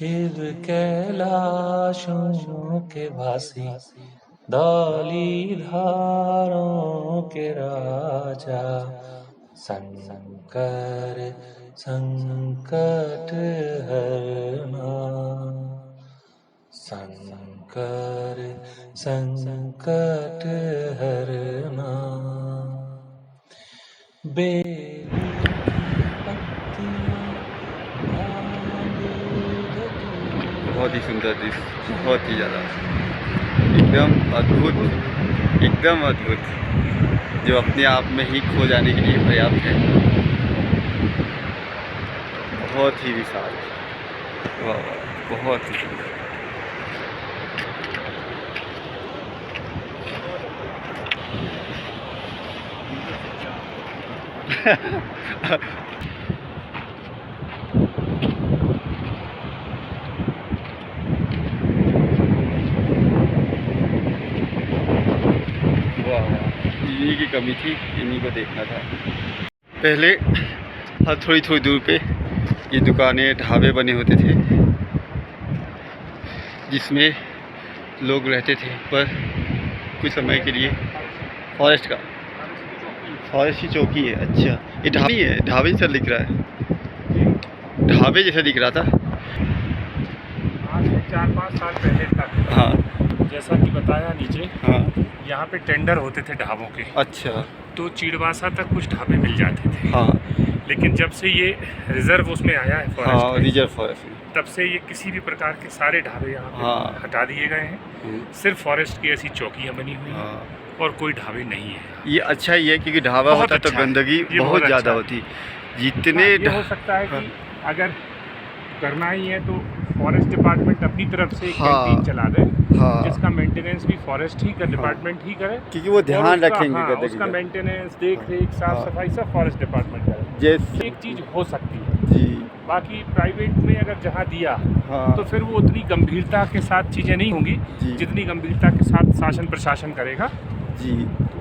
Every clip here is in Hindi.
शिव कैलाशों के वासी, धौलीधारों के राजा, शंकर संकट हरना, शंकर संकट हरना। बेली की पत्तियां, भांग धतूरा। बहुत ही सुंदर दृश्य, बहुत ही ज़्यादा एकदम अद्भुत, एकदम अद्भुत, जो अपने आप में ही खो जाने के लिए पर्याप्त है। बहुत ही विशाल, वाह वाह, बहुत ही सुंदर। वाह, इन्हीं की कमी थी, इन्हीं को देखना था। पहले हर थोड़ी थोड़ी दूर पे ये दुकानें, ढाबे बने होते थे जिसमें लोग रहते थे, पर कुछ समय के लिए फॉरेस्ट की चौकी है। अच्छा, ये ढाबी है, ढाबे जैसा दिख रहा है, ढाबे जैसा दिख रहा था। आज से 4-5 साल पहले तक, हाँ जैसा कि बताया नीचे, हाँ, यहाँ पे टेंडर होते थे ढाबों के, अच्छा तो चीड़वासा तक कुछ ढाबे मिल जाते थे। हाँ लेकिन जब से ये रिजर्व उसमें आया है हाँ, फॉरेस्ट में, रिजर्व फॉरेस्ट में, तब से ये किसी भी प्रकार के सारे ढाबे यहाँ पे हाँ। हटा दिए गए हैं। सिर्फ फॉरेस्ट की ऐसी चौकियाँ बनी हुई हैं हाँ। और कोई ढाबे नहीं है। ये अच्छा ही है, क्योंकि ढाबा बहुत होता तो अच्छा है। गंदगी ये बहुत बहुत ज़्यादा अच्छा है। होती। जितने ये हो सकता है कि अगर करना ही है तो फॉरेस्ट डिपार्टमेंट अपनी तरफ से एक हाँ। कैंटीन चला दे, हाँ, जिसका मेंटेनेंस भी फॉरेस्ट ही का डिपार्टमेंट ही करे, क्योंकि वो और ध्यान उसका- रखेंगे हाँ, गंदगी उसका का। मेंटेनेंस, देख रेख, साफ हाँ। सफाई सब फॉरेस्ट डिपार्टमेंट करे। जैसे एक चीज़ हो सकती है। जी, बाकी प्राइवेट में अगर जहाँ दिया हाँ तो फिर वो उतनी गंभीरता के साथ चीज़ें नहीं होंगी जी। जितनी गंभीरता के साथ शासन प्रशासन करेगा। जी,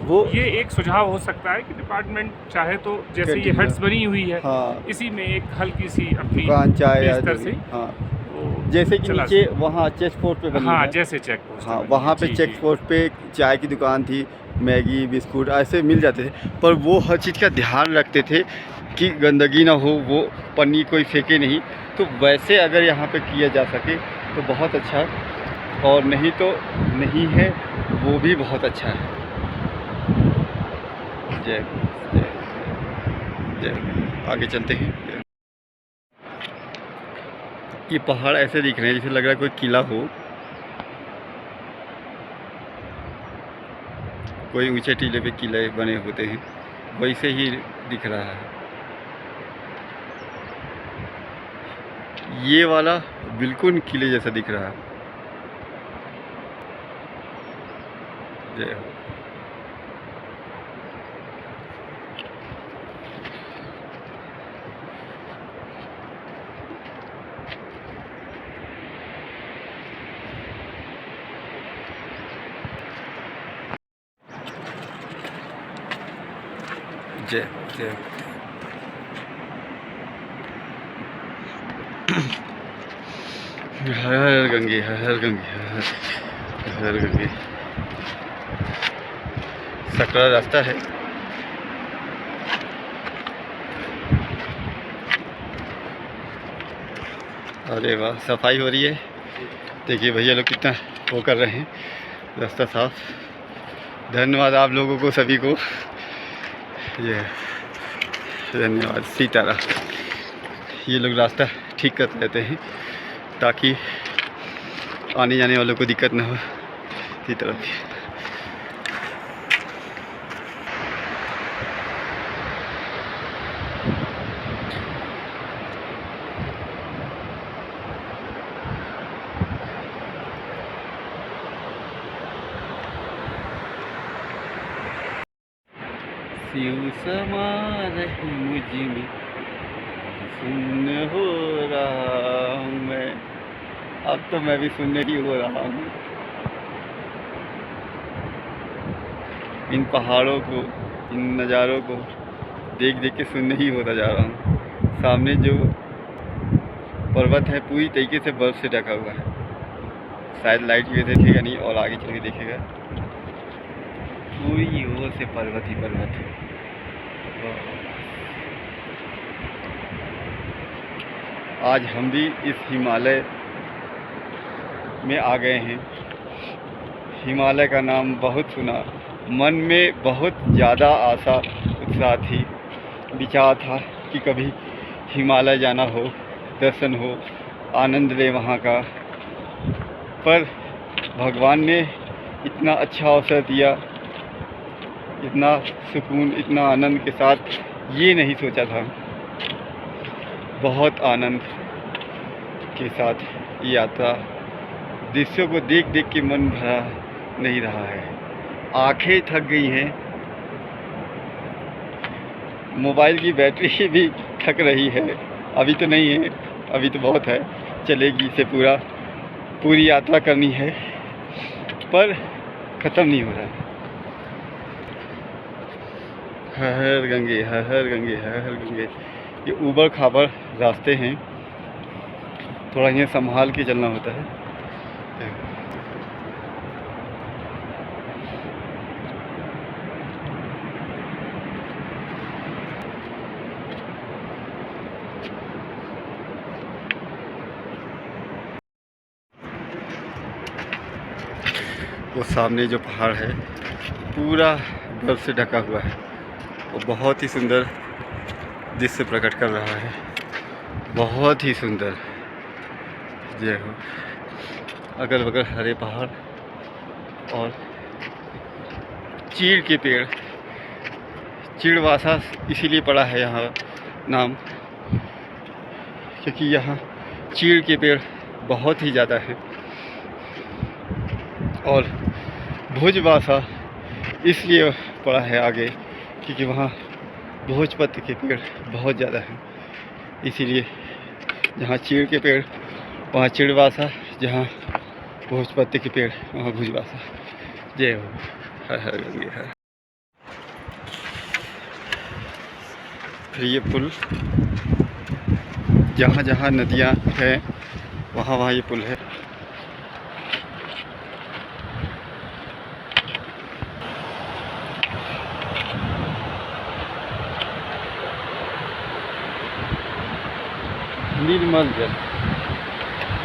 वो ये एक सुझाव हो सकता है कि डिपार्टमेंट चाहे तो जैसे ये कैंटीन हट्स बनी हुई है, हाँ, इसी में एक हल्की सी अपनी दुकान चाय या स्तर जो से भी, हाँ, वो जैसे कि चला नीचे वहाँ चेक पोस्ट पे बनी हाँ, है। जैसे चेक पोस्ट हाँ, बनी है। वहाँ पे जी, चेक जी। पोस्ट पे चाय की दुकान थी, मैगी बिस्कुट ऐसे मिल जाते थे, पर वो हर चीज़ का ध्यान रखते थे कि गंदगी ना हो, वो पन्नी कोई फेंके नहीं। तो वैसे अगर यहाँ पे किया जा सके तो बहुत अच्छा, और नहीं तो नहीं है, वो भी बहुत अच्छा है। जय जय जय, आगे चलते हैं। ये पहाड़ ऐसे दिख रहे हैं जैसे लग रहा है कोई किला हो, कोई ऊंचे टीले पे किले बने होते हैं, वैसे ही दिख रहा है। ये वाला बिल्कुल किले जैसा दिख रहा है। जय हो। जय जय। हर हर गंगे, हर हर गंगे, हर हर गंगे। सकरा रास्ता है। अरे वाह, सफाई हो रही है। देखिए भैया लोग कितना वो कर रहे हैं, रास्ता साफ। धन्यवाद आप लोगों को, सभी को। ये धन्यवाद सीताराम। ये लोग रास्ता ठीक करते रहते हैं ताकि आने जाने वालों को दिक्कत ना हो। सीताराम। शिव समा रही मुझ में, शून्य हो रहा हूँ मैं। अब तो मैं भी शून्य ही हो रहा हूँ। इन पहाड़ों को, इन नज़ारों को देख देख के शून्य ही होता जा रहा हूँ। सामने जो पर्वत है पूरी तरीके से बर्फ़ से ढका हुआ है। शायद लाइट ये देखेगा नहीं और आगे चल के देखेगा पूरी ओर से पर्वत ही पर्वत है। आज हम भी इस हिमालय में आ गए हैं। हिमालय का नाम बहुत सुना, मन में बहुत ज़्यादा आशा उत्साह थी, विचार था कि कभी हिमालय जाना हो, दर्शन हो, आनंद ले वहाँ का। पर भगवान ने इतना अच्छा अवसर दिया, इतना सुकून, इतना आनंद के साथ, ये नहीं सोचा था। बहुत आनंद के साथ ये यात्रा, दृश्यों को देख देख के मन भरा नहीं रहा है, आंखें थक गई हैं, मोबाइल की बैटरी भी थक रही है। अभी तो नहीं है, अभी तो बहुत है, चलेगी, इसे पूरी यात्रा करनी है, पर ख़त्म नहीं हो रहा है। हर हर गंगे, हर हर गंगे, हर हर गंगे। ये ऊबड़ खाबड़ रास्ते हैं, थोड़ा इन्हें संभाल के चलना होता है। वो सामने जो पहाड़ है पूरा बर्फ़ से ढका हुआ है, वो बहुत ही सुंदर दृश्य प्रकट कर रहा है, बहुत ही सुंदर। जय हो। अगल बगल हरे पहाड़ और चीड़ के पेड़, चिड़वासा इसीलिए पड़ा है यहाँ नाम, क्योंकि यहाँ चीड़ के पेड़ बहुत ही ज़्यादा हैं। और भोजवासा इसलिए पड़ा है आगे, क्योंकि वहाँ भोजपत्र के पेड़ बहुत ज़्यादा हैं, इसीलिए जहाँ चीड़ के पेड़ वहाँ चिड़वासा, जहाँ भोजपत्र के पेड़ वहाँ भुजवासा। जय हो। हर हर गंगे हर। फिर ये पुल, जहाँ जहाँ नदियाँ हैं वहाँ वहाँ ये पुल है। निर्मल जल,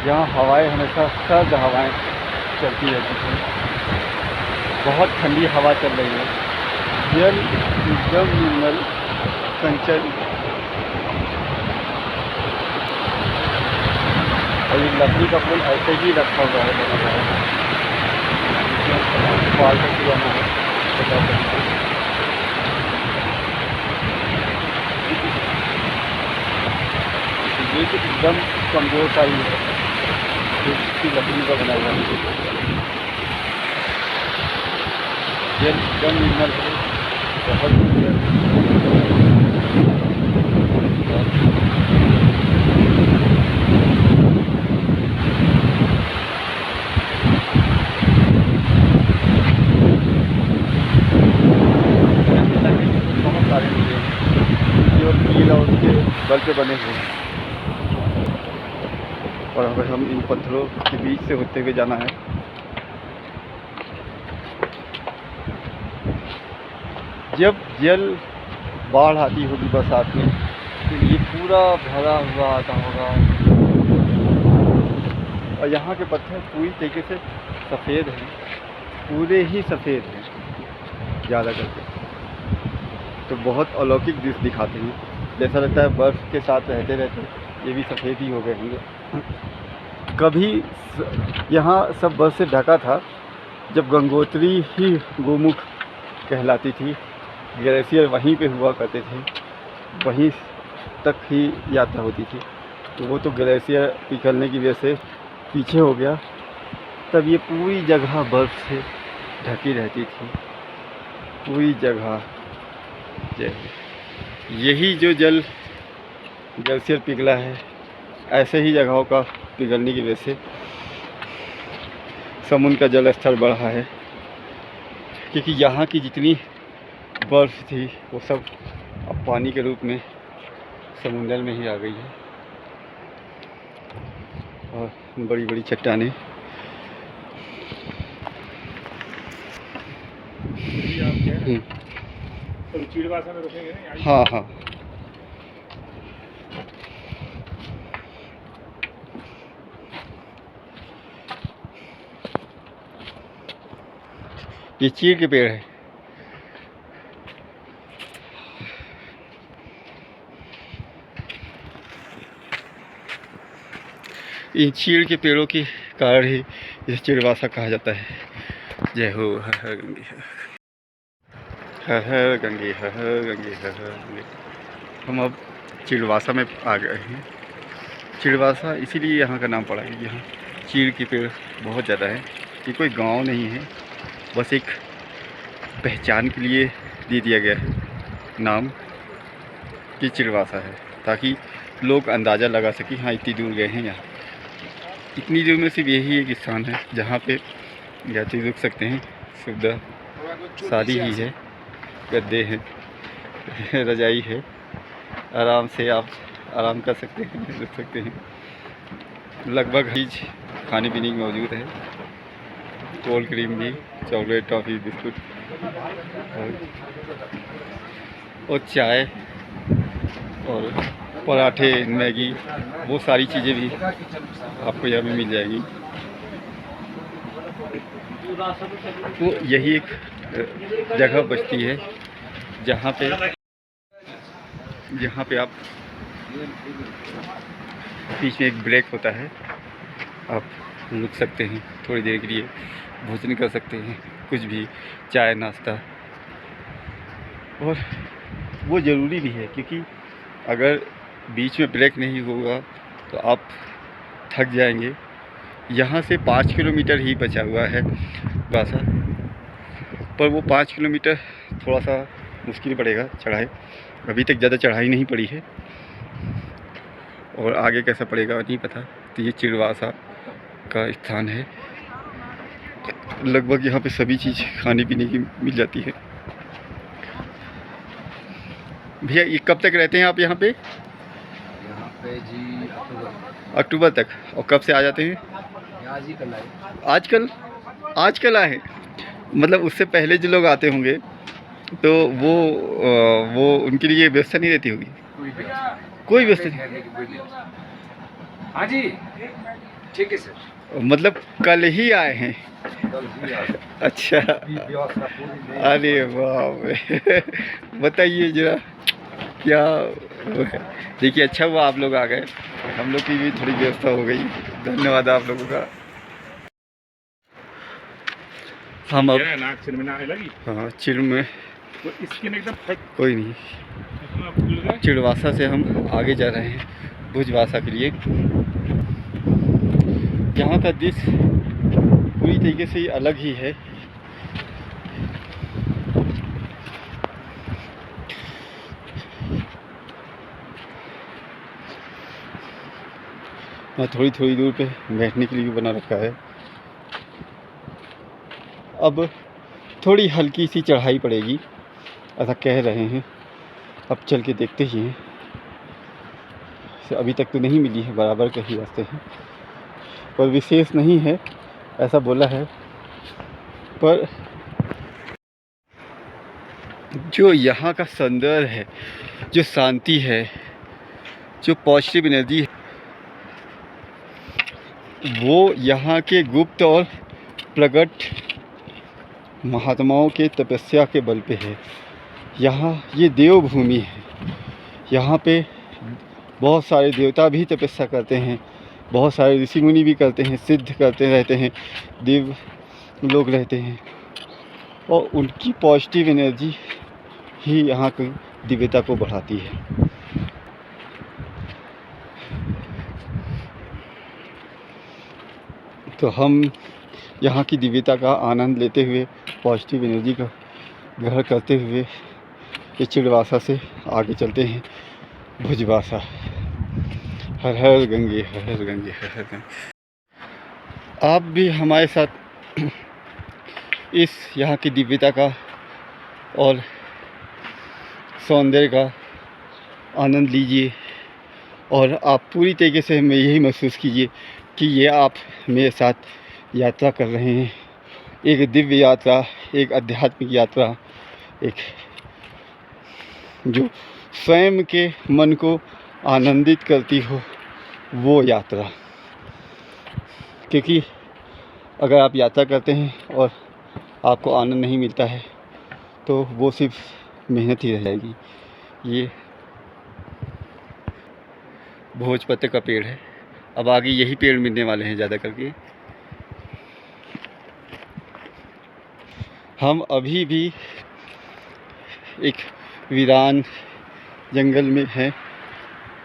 जहाँ हवाएं हमेशा सर्द हवाएं चलती रहती हैं, बहुत ठंडी हवा चल रही है, जल एकदम निर्मल चंचल। और ये लकड़ी का पुल ऐसे ही रखा हुआ है, बना हुआ है, ये तो एकदम कमज़ोर सा ही है, इसकी लकड़ी का बना हुआ है। ये एकदम निर्मल है, बहुत सुंदर। बहुत सारे मिले हैं जो कील और उसके बल पे बने हुए हैं, और अगर हम इन पत्थरों के बीच से होते हुए जाना है। जब जल बाढ़ आती होगी बरसात में, तो ये पूरा भरा हुआ आता होगा, और यहाँ के पत्थर पूरी तरीके से सफ़ेद हैं, पूरे ही सफ़ेद हैं ज़्यादा करके, तो बहुत अलौकिक दृश्य दिखाते हैं। जैसा लगता है बर्फ़ के साथ रहते रहते ये भी सफ़ेद ही हो गए होंगे। कभी यहाँ सब बर्फ़ से ढका था, जब गंगोत्री ही गोमुख कहलाती थी, ग्लेशियर वहीं पे हुआ करते थे, वहीं तक ही यात्रा होती थी, तो वो तो ग्लेशियर पिघलने की वजह से पीछे हो गया, तब ये पूरी जगह बर्फ़ से ढकी रहती थी, पूरी जगह। यही जो जल ग्लेशियर पिघला है, ऐसे ही जगहों का पिघलने की वजह से समुद्र का जल स्तर बढ़ा है, क्योंकि यहाँ की जितनी बर्फ़ थी वो सब अब पानी के रूप में समुद्र में ही आ गई है। और बड़ी बड़ी चट्टानें। तो चिड़वासा में रुकेंगे ना? हाँ हाँ। ये चीड़ के पेड़ है। इन चीड़ के पेड़ों के कारण ही इसे चिड़वासा कहा जाता है। जय हो हर हर गंगे, हर हर गंगे, हर हर गंगे, हर हर गंगे। हम अब चिड़वासा में आ गए हैं। चिड़वासा इसीलिए यहाँ का नाम पड़ा है, यहाँ चीड़ के पेड़ बहुत ज़्यादा है। ये कोई गांव नहीं है, बस एक पहचान के लिए दे दिया गया है नाम कि चिड़वासा है, ताकि लोग अंदाज़ा लगा सकें हाँ इतनी दूर गए हैं। यहाँ इतनी दूर में सिर्फ यही एक स्थान है जहाँ पे यात्री रुक सकते हैं। सुविधा सारी ही है, गद्दे हैं, रजाई है, आराम से आप आराम कर सकते हैं, रुक सकते हैं। लगभग चीज़ खाने पीने की मौजूद है, कोल्ड क्रीम भी, चॉकलेट, टॉफ़ी, बिस्कुट और चाय और पराठे, मैगी, वो सारी चीज़ें भी आपको यहाँ पे मिल जाएगी। तो यही एक जगह बचती है जहाँ पे आप बीच में एक ब्रेक होता है, आप रुक सकते हैं थोड़ी देर के लिए, भोजन कर सकते हैं, कुछ भी चाय नाश्ता। और वो ज़रूरी भी है क्योंकि अगर बीच में ब्रेक नहीं होगा तो आप थक जाएंगे। यहाँ से 5 किलोमीटर ही बचा हुआ है बासा, पर वो 5 किलोमीटर थोड़ा सा मुश्किल पड़ेगा चढ़ाई। अभी तक ज़्यादा चढ़ाई नहीं पड़ी है और आगे कैसा पड़ेगा नहीं पता। तो ये चिड़वासा का स्थान है। लगभग यहाँ पे सभी चीज़ खाने पीने की मिल जाती है। भैया ये कब तक रहते हैं आप यहाँ पे? यहाँ पे जी अक्टूबर तक। और कब से आ जाते हैं? आज ही कल आए। आजकल आए, मतलब उससे पहले जो लोग आते होंगे तो वो उनके लिए व्यवस्था नहीं रहती होगी? कोई व्यवस्था नहीं। हाँ जी ठीक है सर। मतलब कल ही आए हैं? कल ही आए। अच्छा, व्यवस्था पूरी नहीं। अरे वाह। बताइए जरा क्या। देखिए अच्छा हुआ आप लोग आ गए, हम लोग की भी थोड़ी व्यवस्था हो गई। धन्यवाद आप लोगों का। हम अब नाक चिड़ में आने लगी। हाँ चिड़ में तो इसके में एकदम कोई नहीं। चिड़वासा से हम आगे जा रहे हैं भुजवासा के लिए। यहाँ का दृश्य पूरी तरीके से अलग ही है। यहाँ थोड़ी दूर पे बैठने के लिए भी बना रखा है। अब थोड़ी हल्की सी चढ़ाई पड़ेगी ऐसा कह रहे हैं, अब चल के देखते ही हैं। अभी तक तो नहीं मिली है, बराबर के ही रास्ते हैं, पर विशेष नहीं है ऐसा बोला है। पर जो यहाँ का सौंदर्य है, जो शांति है, जो पॉजिटिव एनर्जी है, वो यहाँ के गुप्त और प्रकट महात्माओं के तपस्या के बल पे है। यहाँ ये देवभूमि है, यहाँ पे बहुत सारे देवता भी तपस्या करते हैं, बहुत सारे ऋषि मुनि भी करते हैं, सिद्ध करते रहते हैं, देव लोग रहते हैं, और उनकी पॉजिटिव एनर्जी ही यहाँ की दिव्यता को बढ़ाती है। तो हम यहाँ की दिव्यता का आनंद लेते हुए, पॉजिटिव एनर्जी का ग्रहण करते हुए ये चिड़वासा से आगे चलते हैं भुजवासा। हर हर गंगे, हर हर गंगे, हर हर गंगे। आप भी हमारे साथ इस यहाँ की दिव्यता का और सौंदर्य का आनंद लीजिए, और आप पूरी तरीके से हमें यही महसूस कीजिए कि ये आप मेरे साथ यात्रा कर रहे हैं, एक दिव्य यात्रा, एक आध्यात्मिक यात्रा, एक जो स्वयं के मन को आनंदित करती हो वो यात्रा। क्योंकि अगर आप यात्रा करते हैं और आपको आनंद नहीं मिलता है तो वो सिर्फ मेहनत ही रह जाएगी। ये भोजपत्र का पेड़ है, अब आगे यही पेड़ मिलने वाले हैं ज़्यादा करके। हम अभी भी एक वीरान जंगल में हैं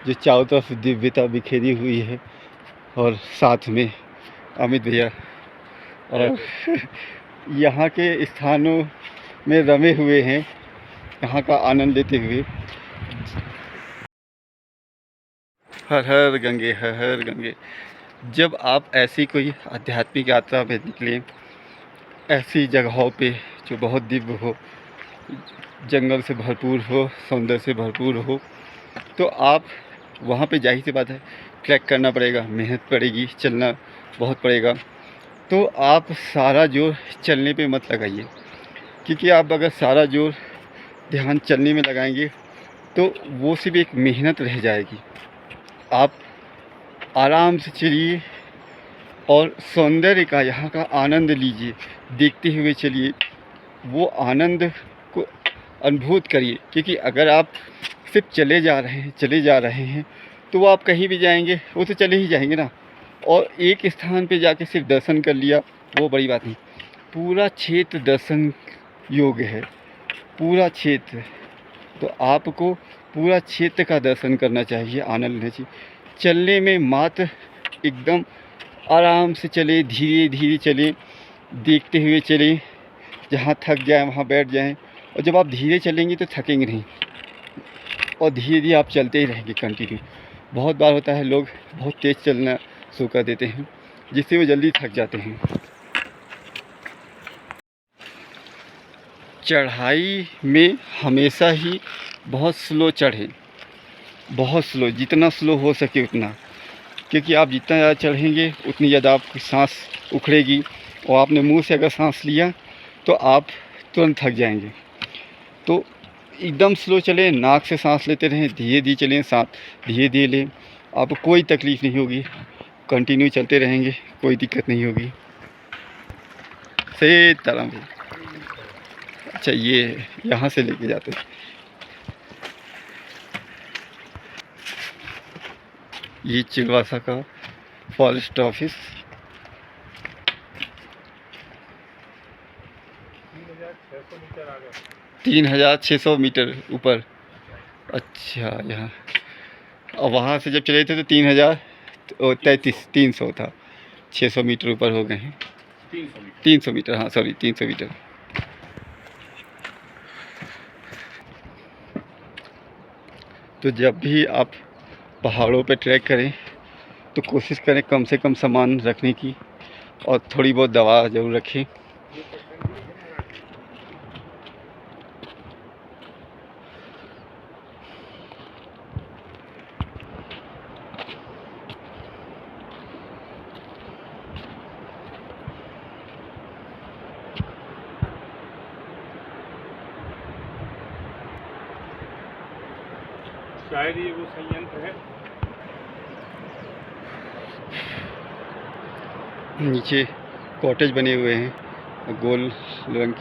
जो चारों तरफ दिव्यता बिखेरी हुई है, और साथ में अमित भैया और यहाँ के स्थानों में रमे हुए हैं, यहाँ का आनंद लेते हुए। हर हर गंगे, हर हर गंगे। जब आप ऐसी कोई आध्यात्मिक यात्रा में निकलें, ऐसी जगहों पे जो बहुत दिव्य हो, जंगल से भरपूर हो, सौंदर्य से भरपूर हो, तो आप वहाँ पे जाहिर सी बात है ट्रैक करना पड़ेगा, मेहनत पड़ेगी, चलना बहुत पड़ेगा। तो आप सारा जोर चलने पे मत लगाइए, क्योंकि आप अगर सारा जोर ध्यान चलने में लगाएंगे तो वो सिर्फ एक मेहनत रह जाएगी। आप आराम से चलिए और सौंदर्य का, यहाँ का आनंद लीजिए, देखते हुए चलिए, वो आनंद को अनुभूत करिए। क्योंकि अगर आप सिर्फ चले जा रहे हैं तो वो आप कहीं भी जाएंगे वो तो चले ही जाएंगे ना। और एक स्थान पे जाके सिर्फ दर्शन कर लिया वो बड़ी बात नहीं, पूरा क्षेत्र दर्शन योग्य है, पूरा क्षेत्र। तो आपको पूरा क्षेत्र का दर्शन करना चाहिए, आनंद लेना चाहिए। चलने में मात्र एकदम आराम से चले, धीरे धीरे चलें, देखते हुए चलें, जहाँ थक जाए वहाँ बैठ जाएं। और जब आप धीरे चलेंगे तो थकेंगे नहीं, और धीरे धीरे आप चलते ही रहेंगे कंटिन्यू। बहुत बार होता है लोग बहुत तेज़ चलना शुरू कर देते हैं, जिससे वो जल्दी थक जाते हैं। चढ़ाई में हमेशा ही बहुत स्लो चढ़ें, बहुत स्लो, जितना स्लो हो सके उतना। क्योंकि आप जितना ज़्यादा चढ़ेंगे उतनी ज़्यादा आपकी सांस उखड़ेगी, और आपने मुंह से अगर सांस लिया तो आप तुरंत थक जाएंगे। तो एकदम स्लो चलें, नाक से सांस लेते रहें, धीरे धीरे चलें, सांस धीरे धीरे लें, आपको कोई तकलीफ़ नहीं होगी। कंटिन्यू चलते रहेंगे, कोई दिक्कत नहीं होगी। सही तरह भी। अच्छा, ये यहाँ से लेके जाते हैं, ये चिलवासा का फॉरेस्ट ऑफिस। 3600 मीटर ऊपर। अच्छा, यहाँ और वहाँ से जब चले थे तो 300 था, 600 मीटर ऊपर हो गए हैं। 300 मीटर, हाँ सॉरी 300 मीटर। तो जब भी आप पहाड़ों पे ट्रैक करें तो कोशिश करें कम से कम सामान रखने की, और थोड़ी बहुत दवा ज़रूर रखें। शायद ये वो संयंत्र है। नीचे कॉटेज बने हुए हैं, गोल रंग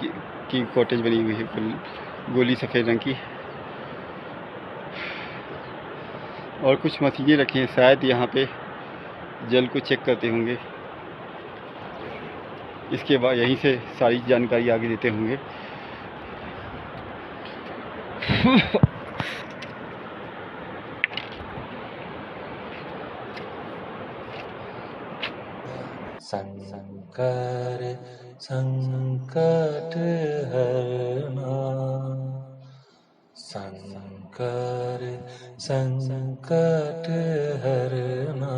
की कॉटेज बनी हुई है, गोली सफ़ेद रंग की, और कुछ मशीनें रखी हैं, शायद यहाँ पे जल को चेक करते होंगे। इसके बाद यहीं से सारी जानकारी आगे देते होंगे। शंकर संकट हरना, शंकर संकट हरना।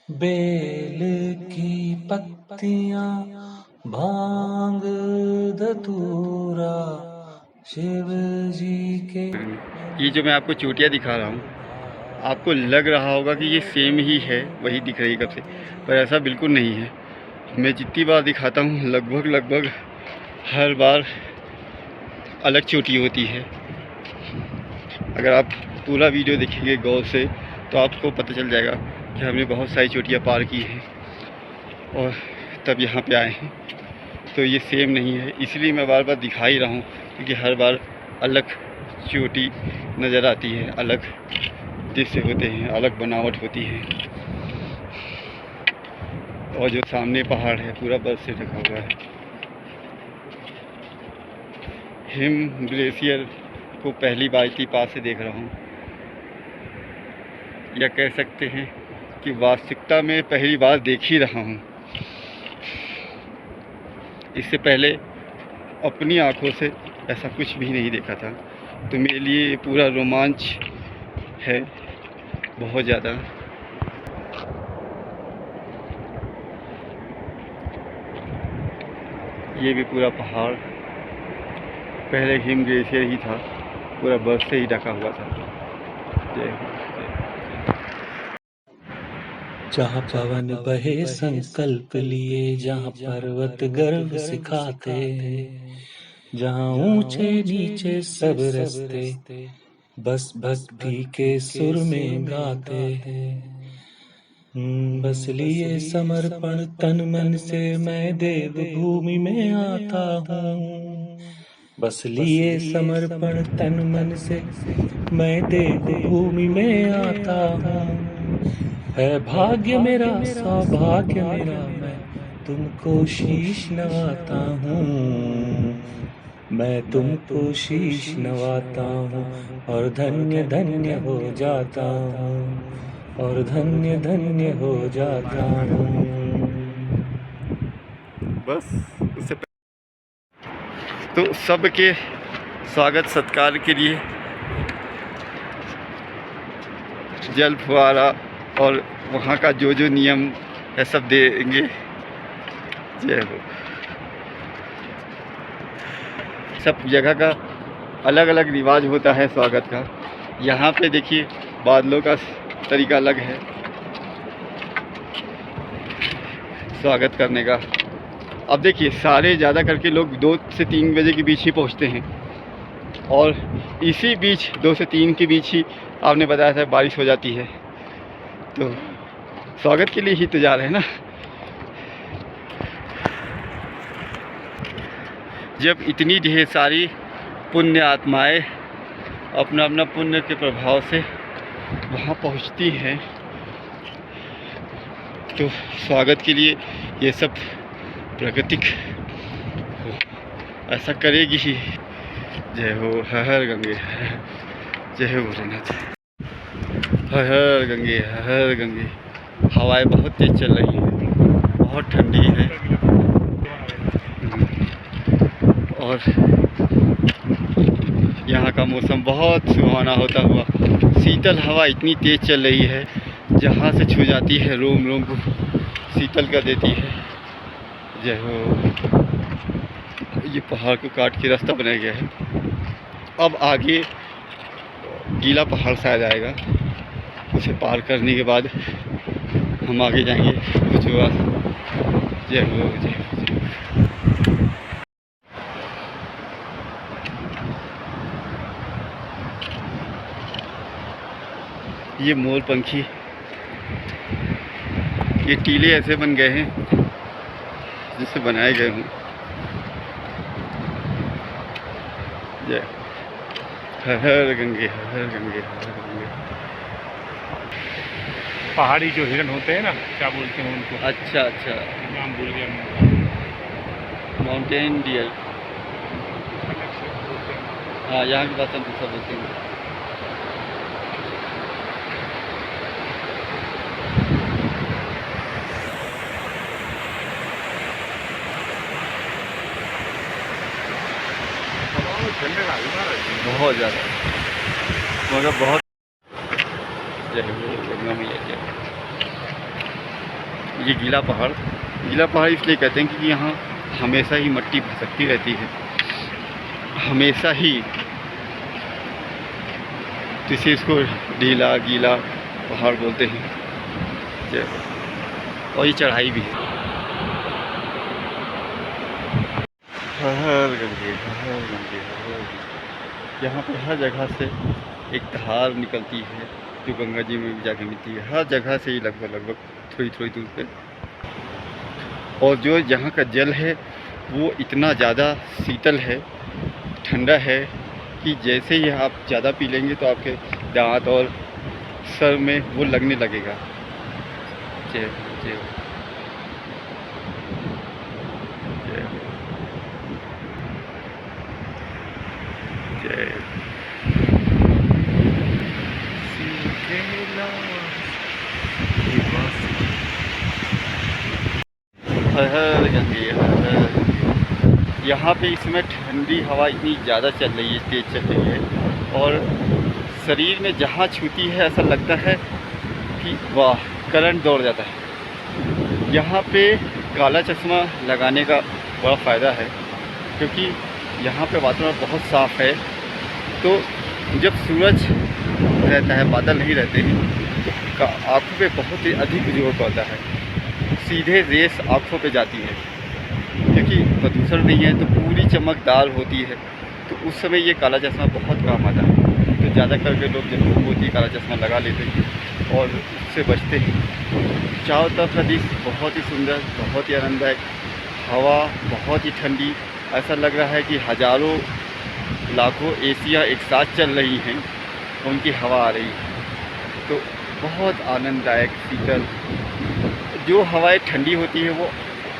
बेल की पत्तियां, भांग धतूरा, शिव जी के। ये जो मैं आपको चोटियाँ दिखा रहा हूँ, आपको लग रहा होगा कि ये सेम ही है, वही दिख रही कब से, पर ऐसा बिल्कुल नहीं है। मैं जितनी बार दिखाता हूँ लगभग हर बार अलग चोटी होती है। अगर आप पूरा वीडियो देखेंगे गौर से तो आपको पता चल जाएगा कि हमने बहुत सारी चोटियाँ पार की हैं और तब यहाँ पे आए हैं। तो ये सेम नहीं है, इसलिए मैं बार बार दिखा ही रहा हूँ, क्योंकि हर बार अलग चोटी नज़र आती है, अलग दृश्य होते हैं, अलग बनावट होती है। और जो सामने पहाड़ है पूरा बर्फ से ढका हुआ है। हिम ग्लेशियर को पहली बार इतनी पास से देख रहा हूँ, या कह सकते हैं कि वास्तविकता में पहली बार देख ही रहा हूँ। इससे पहले अपनी आँखों से ऐसा कुछ भी नहीं देखा था, तो मेरे लिए ये पूरा रोमांच है, बहुत ज़्यादा। ये भी पूरा पहाड़ पहले हिम ग्लेशियर ही था, पूरा बर्फ से ही ढका हुआ था। जय हो। जहाँ पवन बहे संकल्प लिए, जहाँ पर्वत गर्व सिखाते, जहाँ ऊंचे नीचे सब रस्ते बस भक्ति के सुर में गाते हैं। बस लिए समर्पण तन मन से मैं देव भूमि में आता हूँ। बस लिए समर्पण तन मन से मैं देव भूमि में आता हूँ। है भाग्य मेरा, सौभाग्य मेरा, मैं तुमको शीश नवाता हूँ। मैं तुमको शीश नवाता हूँ और धन्य धन्य हो जाता हूँ, और धन्य धन्य हो जाता हूँ। बस उससे तो सबके स्वागत सत्कार के लिए जल फुहारा और वहाँ का जो जो नियम है सब देंगे। जय हो। सब जगह का अलग अलग रिवाज होता है स्वागत का। यहाँ पे देखिए बादलों का तरीका अलग है स्वागत करने का। अब देखिए सारे ज़्यादा करके लोग 2 से 3 बजे के बीच ही पहुँचते हैं, और इसी बीच 2 से 3 के बीच ही आपने बताया था बारिश हो जाती है। तो स्वागत के लिए ही तो जा रहे हैं ना। जब इतनी ढेर सारी पुण्य आत्माएं अपना अपना पुण्य के प्रभाव से वहाँ पहुँचती हैं, तो स्वागत के लिए ये सब प्राकृतिक ऐसा करेगी ही। जय हो। हर हर गंगे, जय हो भोलेनाथ। हर हर गंगे, हर हर गंगे। हवाएं बहुत तेज चल रही हैं, बहुत ठंडी है, और यहाँ का मौसम बहुत सुहाना होता हुआ, शीतल हवा इतनी तेज़ चल रही है, जहाँ से छू जाती है रोम रोम को शीतल कर देती है। जय हो। ये पहाड़ को काट के रास्ता बनाया गया है। अब आगे गीला पहाड़ शायद आएगा, उसे पार करने के बाद हम आगे जाएंगे कुछ हुआ। जय हो, जय हो। ये मोर पंखी, ये टीले ऐसे बन गए हैं जिससे बनाए गए हों। जय हर हर गंगे, हर हर गंगे, हर हर गंगे। पहाड़ी जो हिरन होते हैं ना, क्या बोलते हैं उनको? अच्छा अच्छा, नाम भूल गया। Mountain deer. हाँ, यहाँ की बात हम दूसरा बोलते हैं। बहुत ज़्यादा, मगर बहुत। जय गंगा मैया जय। ये गीला पहाड़ इसलिए कहते हैं कि यहाँ हमेशा ही मिट्टी भसकती रहती है, हमेशा ही। तो इसे इसको ढीला गीला पहाड़ बोलते हैं। और ये चढ़ाई भी है। हर गंगे हर गंगे हर गंगे। यहाँ पर हर जगह से एक धार निकलती है जो गंगा जी में भी जाके मिलती है। हर जगह से ही लगभग थोड़ी थोड़ी दूर पे। और जो यहाँ का जल है वो इतना ज़्यादा शीतल है, ठंडा है कि जैसे ही आप ज़्यादा पी लेंगे तो आपके दांत और सर में वो लगने लगेगा। जय जय जय जय। हर गंगे हर। यहाँ पे इसमें ठंडी हवा इतनी ज़्यादा चल रही है, तेज़ चल रही है और शरीर में जहाँ छूती है ऐसा लगता है कि वाह, करंट दौड़ जाता है। यहाँ पे काला चश्मा लगाने का बड़ा फ़ायदा है क्योंकि यहाँ पे वातावरण बहुत साफ़ है। तो जब सूरज रहता है, बादल नहीं रहते हैं, तो आँखों पे बहुत ही अधिक जोर पड़ता है, सीधे रेस आँखों पे जाती है क्योंकि प्रदूषण नहीं है तो पूरी चमकदार होती है। तो उस समय ये काला चश्मा बहुत काम आता है। तो ज़्यादा करके लोग जब धूप होती है काला चश्मा लगा लेते हैं और उससे बचते हैं। चारों तरफ का दृश्य बहुत ही सुंदर, बहुत ही आनंददायक, हवा बहुत ही ठंडी। ऐसा लग रहा है कि हज़ारों लाखों एसियाँ एक साथ चल रही हैं, उनकी हवा आ रही है। तो बहुत आनंददायक शीतल जो हवाएं ठंडी होती है वो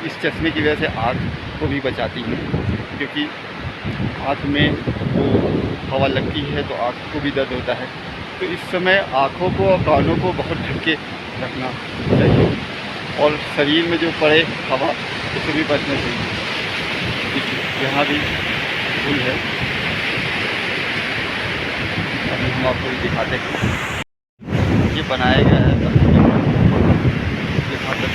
इस चश्मे की वजह से आँख को भी बचाती है क्योंकि आँख में वो हवा लगती है तो आँख को भी दर्द होता है। तो इस समय आँखों को और कानों को बहुत ढक के रखना चाहिए और शरीर में जो पड़े हवा उससे भी बचना चाहिए। यहाँ भी फूल है, अभी हम आपको ये दिखाते हैं। ये बनाया गया है यहाँ तक।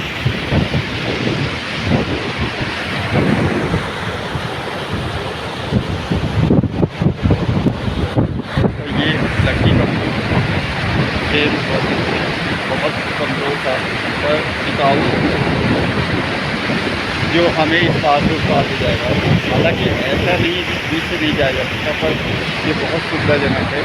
ये लकड़ी का फ्रेम बहुत कमजोर था पर टिकाऊ, जो हमें इस पार से उस पार ले जाएगा। हालांकि ऐसा नहीं कि बीच से नहीं जाया जा सकता, पर ये बहुत सुविधाजनक है।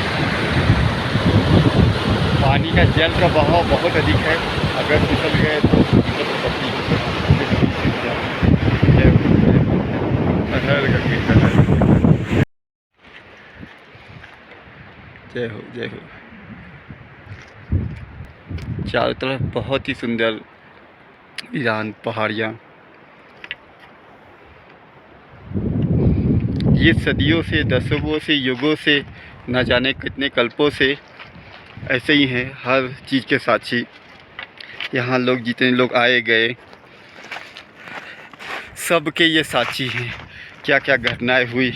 पानी का जल का बहाव बहुत अधिक है, अगर फिसल गए तो दिक्कत हो सकती है। जय हो जय हो। चारों तरफ बहुत ही सुंदर ईरान पहाड़ियाँ। ये सदियों से, दशकों से, युगों से, न जाने कितने कल्पों से ऐसे ही हैं, हर चीज़ के साक्षी। यहाँ लोग जितने लोग आए गए सब के ये साक्षी हैं। क्या क्या घटनाएं हुई,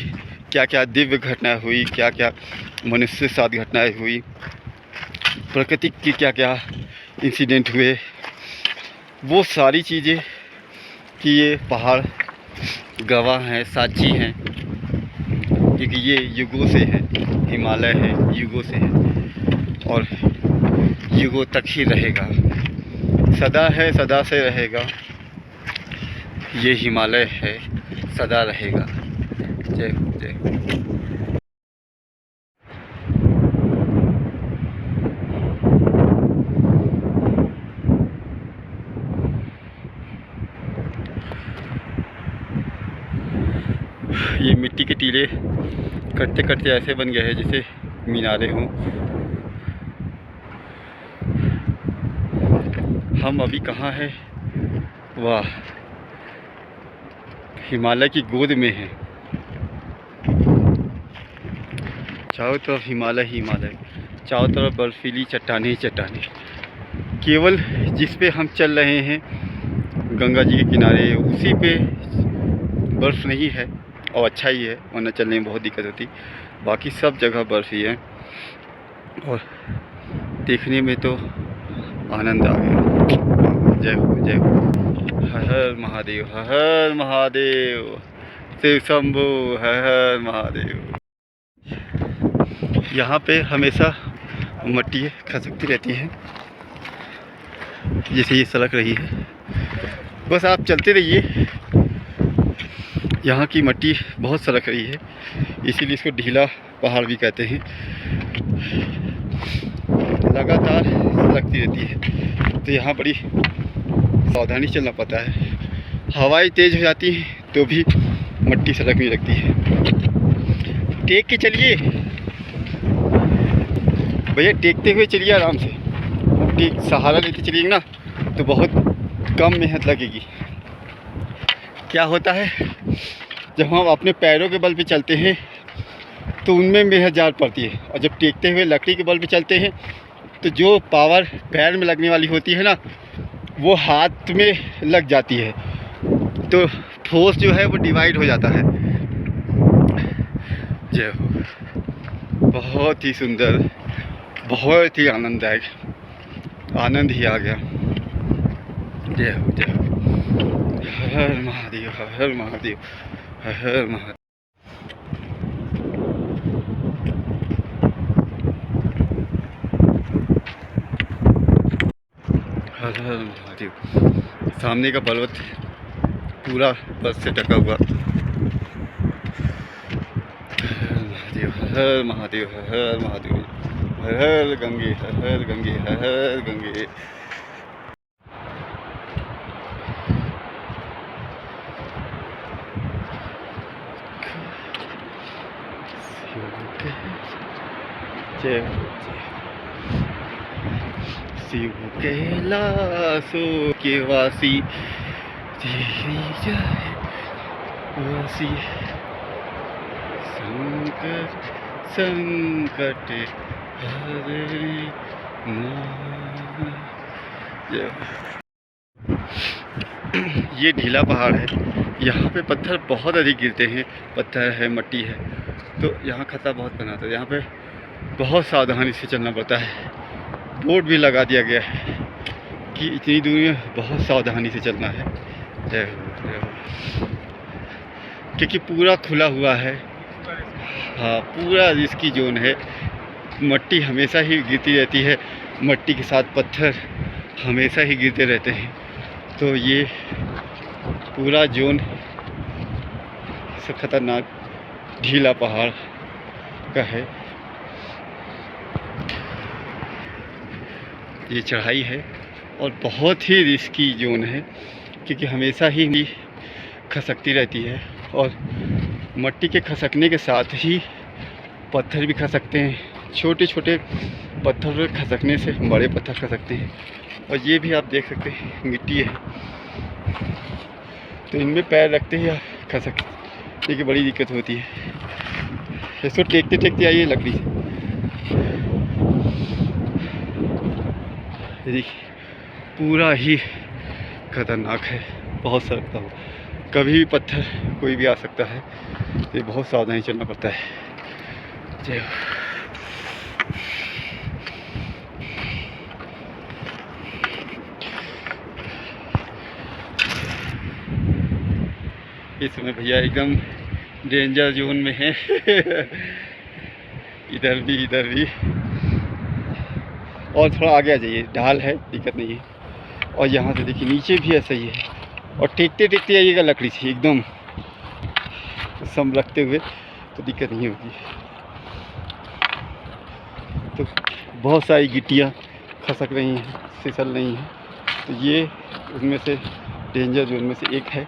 क्या क्या दिव्य घटनाएं हुई, क्या क्या मनुष्य के साथ घटनाएं हुई, प्रकृति की क्या क्या इंसिडेंट हुए, वो सारी चीज़ें कि ये पहाड़ गवाह हैं, साक्षी हैं क्योंकि ये युगों से है, हिमालय है, युगों से है और युगों तक ही रहेगा, सदा है, सदा से रहेगा। ये हिमालय है, सदा रहेगा। जय हो जय हो। ये मिट्टी के टीले कटते कटते ऐसे बन गए हैं जैसे मीनारे हों। हम अभी कहाँ हैं? वाह, हिमालय की गोद में है। चारों तरफ हिमालय ही हिमालय, चारों तरफ बर्फीली चट्टानें ही चट्टानें। केवल जिस पे हम चल रहे हैं गंगा जी के किनारे, उसी पे बर्फ़ नहीं है और अच्छा ही है, वरना चलने में बहुत दिक्कत होती। बाकी सब जगह बर्फ़ ही है और देखने में तो आनंद आ गया। जय हो जय हो। हर हर महादेव, हर हर महादेव, शिव शंभू, हर हर महादेव। यहाँ पे हमेशा मट्टी खसकती रहती है, जैसे ये सड़क रही है। बस आप चलते रहिए। यहाँ की मट्टी बहुत सड़क रही है, इसीलिए इसको ढीला पहाड़ भी कहते हैं। लगातार सड़कती रहती है, तो यहाँ बड़ी सावधानी चलना पड़ता है। हवाएं तेज़ हो जाती हैं तो भी मट्टी सड़कने लगती है। टेक के चलिए भैया, टेकते हुए चलिए आराम से। टेक सहारा लेते चलिए ना तो बहुत कम मेहनत लगेगी। क्या होता है, जब हम अपने पैरों के बल पे चलते हैं तो उनमें मेहनत ज़्यादा पड़ती है, और जब टेकते हुए लकड़ी के बल पे चलते हैं तो जो पावर पैर में लगने वाली होती है ना, वो हाथ में लग जाती है, तो फोर्स जो है वो डिवाइड हो जाता है। जय हो। बहुत ही सुंदर, बहुत ही आनंददायक, आनंद ही आ गया। जय हो, जय हो। हर हर महादेव, हर हर महादेव, हर हर महादेव। हर हर महादेव। सामने का पर्वत पूरा बर्फ से ढका हुआ। हर महादेव, हर हर महादेव, हर हर गंगे, हर हर गंगे, हर हर गंगे। जय शिव कैलाशों के वासी, तेरी जय वासी। संकट संकट हरे नाम। ये ढीला पहाड़ है, यहाँ पे पत्थर बहुत अधिक गिरते हैं। पत्थर है, मट्टी है, तो यहाँ खतरा बहुत बनाता है। यहाँ पे बहुत सावधानी से चलना पड़ता है। बोर्ड भी लगा दिया गया है कि इतनी दूरी में बहुत सावधानी से चलना है। जय हो, जय हो। क्योंकि पूरा खुला हुआ है, हाँ, पूरा रिस्की जोन है। मट्टी हमेशा ही गिरती रहती है, मट्टी के साथ पत्थर हमेशा ही गिरते रहते हैं। तो ये पूरा जोन से खतरनाक ढीला पहाड़ का है। ये चढ़ाई है और बहुत ही रिस्की जोन है, क्योंकि हमेशा ही खसकती रहती है, और मट्टी के खसकने के साथ ही पत्थर भी खसकते हैं। छोटे छोटे पत्थर खसकने से बड़े पत्थर खसकते हैं, और ये भी आप देख सकते हैं मिट्टी है, तो इनमें पैर रखते ही खसकने की बड़ी दिक्कत होती है। इसको टेकते टेकते आइए लकड़ी से। देखिए पूरा ही खतरनाक है, बहुत सरकता हो, कभी भी पत्थर कोई भी आ सकता है, तो बहुत सावधानी चलना पड़ता है। जय हो। इस समय भैया एकदम डेंजर जोन में है। इधर भी, और थोड़ा आगे आ जाइए, ढाल है, दिक्कत नहीं है। और यहाँ से देखिए नीचे भी ऐसा ही है, और टेकते टेकते आइएगा लकड़ी से एकदम सम रखते हुए, तो दिक्कत नहीं होगी। तो बहुत सारी गिट्टियाँ खसक रही हैं, फिसल रही हैं, तो ये उनमें से डेंजर जोन में से एक है,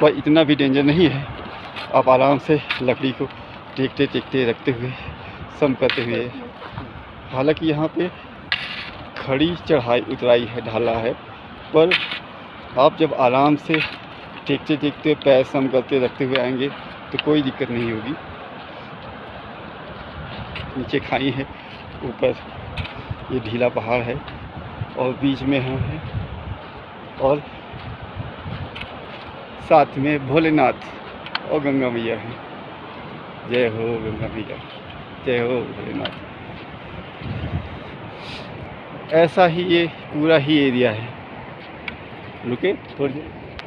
पर इतना भी डेंजर नहीं है। आप आराम से लकड़ी को टेकते टेकते रखते हुए, सम करते हुए, हालांकि यहाँ पे खड़ी चढ़ाई उतराई है, ढाला है, पर आप जब आराम से टेकते टेकते पैर सम करते रखते हुए आएंगे तो कोई दिक्कत नहीं होगी। नीचे खाई है, ऊपर ये ढीला पहाड़ है, और बीच में हम हैं, और साथ में भोलेनाथ और गंगा मैया हैं। जय हो गंगा मैया, जय हो भोलेनाथ। ऐसा ही ये पूरा ही एरिया है। रुके थोड़ी देर।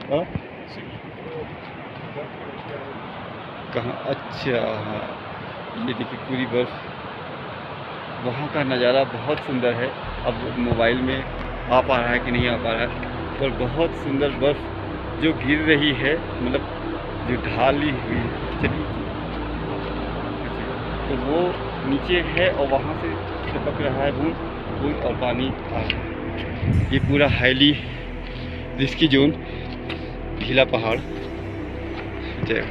हाँ कहाँ, अच्छा हाँ, ये देखिए पूरी बर्फ वहाँ का नज़ारा बहुत सुंदर है। अब मोबाइल में आ पा रहा है कि नहीं आ पा रहा है, पर बहुत सुंदर बर्फ़ जो गिर रही है, मतलब जो ढाली हुई चली, तो वो नीचे है और वहाँ से टपक रहा है बूंद बूंद और पानी आ रहा है। ये पूरा हाईली रिस्की जोन, ढीला पहाड़। जय